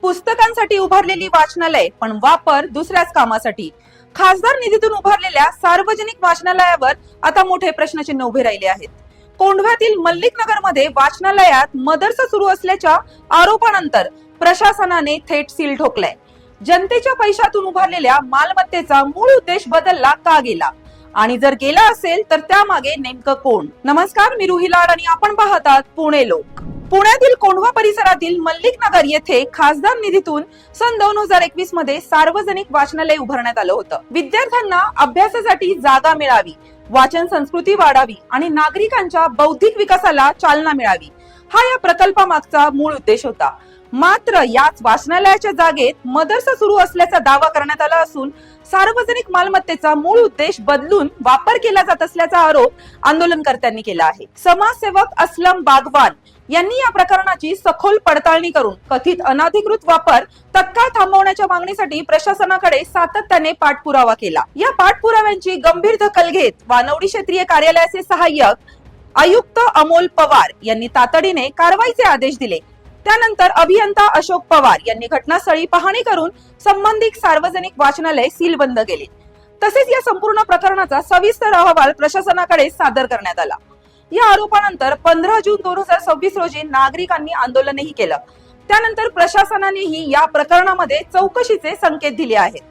पुस्तकांसाठी उभारलेली वाचनालय पण वापर दुसऱ्याच कामासाठी. खासदार निधीतून उभारलेल्या सार्वजनिक वाचनालयावर आता मोठे प्रश्नचिन्ह उभे राहिले आहेत. कोंढव्यातील मल्लिक नगर मध्ये वाचनालयात मदरसा सुरू असल्याच्या आरोपानंतर प्रशासनाने थेट सील ठोकलाय. जनतेच्या पैशातून उभारलेल्या मालमत्तेचा मूळ उद्देश बदलला का गेला आणि जर गेला असेल तर त्यामागे नेमकं कोण? नमस्कार, मी रुही लाड आणि आपण पाहतात पुणे लोक. पुण्यातील कोंढवा परिसरातील मल्लिक नगर येथे खासदार निधीतून सन 2021 मध्ये सार्वजनिक वाचनालय उभारण्यात आलं होतं. विद्यार्थ्यांना अभ्यासासाठी जागा मिळावी, वाचन संस्कृती वाढावी आणि नागरिकांच्या बौद्धिक विकासाला चालना मिळावी, हा या प्रकल्पामागचा मूळ उद्देश होता. मात्र याच वाचनालयाच्या जागेत मदरसा सुरू असल्याचा दावा करण्यात आला असून सार्वजनिक मालमत्तेचा मूळ उद्देश बदलून वापर केला जात असल्याचा आरोप आंदोलनकर्त्यांनी केला आहे. समाजसेवक असलम बागवान यांनी या प्रकरणाची सखोल पडताळणी करून कथित अनधिकृत वापर तत्काळ थांबवण्याच्या मागणीसाठी प्रशासनाकडे सातत्याने पाठपुरावा केला. या पाठपुराव्यांची गंभीर दखल घेत वानवडी क्षेत्रीय कार्यालयाचे सहाय्यक आयुक्त अमोल पवार यांनी तातडीने कारवाईचे आदेश दिले. त्यानंतर अभियंता अशोक पवार यांनी घटनास्थळी पाहणी करून संबंधित सार्वजनिक वाचनालय सीलबंद केले. तसेच या संपूर्ण प्रकरणाचा सविस्तर अहवाल प्रशासनाकडे सादर करण्यात आला. या आरोपानंतर 15 जून 2026 रोजी नागरिकांनी आंदोलनही केलं. त्यानंतर प्रशासनानेही या प्रकरणामध्ये चौकशीचे संकेत दिले आहेत.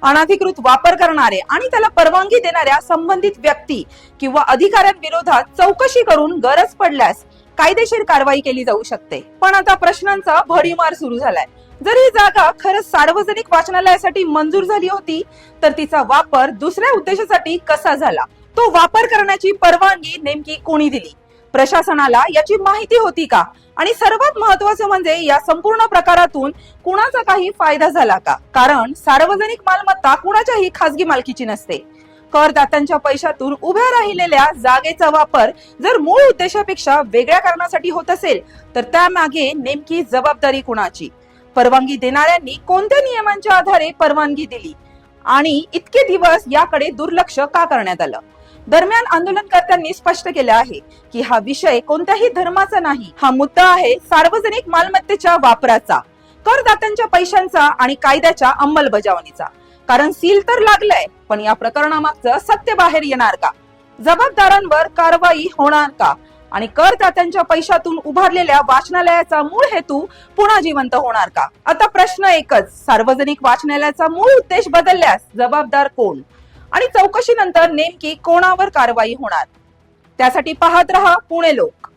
अनधिकृत वापर करणारे आणि त्याला परवानगी देणाऱ्या संबंधित व्यक्ती किंवा अधिकाऱ्यांविरोधात चौकशी करून गरज पडल्यास कायदेशीर कारवाई केली जाऊ शकते. पण आता प्रश्नांचा भडीमार सुरू झालाय. जर ही जागा खरंच सार्वजनिक वाचनालयासाठी मंजूर झाली होती तर तिचा वापर दुसऱ्या उद्देशासाठी कसा झाला? तो वापर करण्याची परवानगी नेमकी कोणी दिली? प्रशासनाला याची माहिती होती का? आणि सर्वात महत्त्वाचं म्हणजे या संपूर्ण प्रकारातून कुणाचा काही फायदा झाला का? कारण सार्वजनिक मालमत्ता कुणाच्याही खासगी मालकीची नसते. करदात्यांच्या पैशातून उभ्या राहिलेल्या जागेचा वापर जर मूळ उद्देशापेक्षा वेगळ्या कारणासाठी होत असेल तर त्यामागे नेमकी जबाबदारी कुणाची? परवानगी देणाऱ्यांनी कोणत्या नियमांच्या आधारे परवानगी दिली आणि इतके दिवस याकडे दुर्लक्ष का करण्यात आलं? दरम्यान आंदोलनकर्त्यांनी स्पष्ट केले आहे की हा विषय कोणत्याही धर्माचा नाही. हा मुद्दा आहे सार्वजनिक मालमत्तेच्या वापराचा, करदात्यांच्या पैशांचा आणि कायद्याच्या अंमलबजावणीचा. कारण सील तर लागलंय, पण या प्रकरणामागचं सत्य बाहेर येणार का? जबाबदारांवर कारवाई होणार का? आणि करदात्यांच्या पैशातून उभारलेल्या वाचनालयाचा मूळ हेतू पुन्हा जिवंत होणार का? आता प्रश्न एकच, सार्वजनिक वाचनालयाचा मूळ उद्देश बदलल्यास जबाबदार कोण आणि चौकशीनंतर नेमकी कोणावर कारवाई होणार? त्यासाठी पाहत रहा पुणे लोक.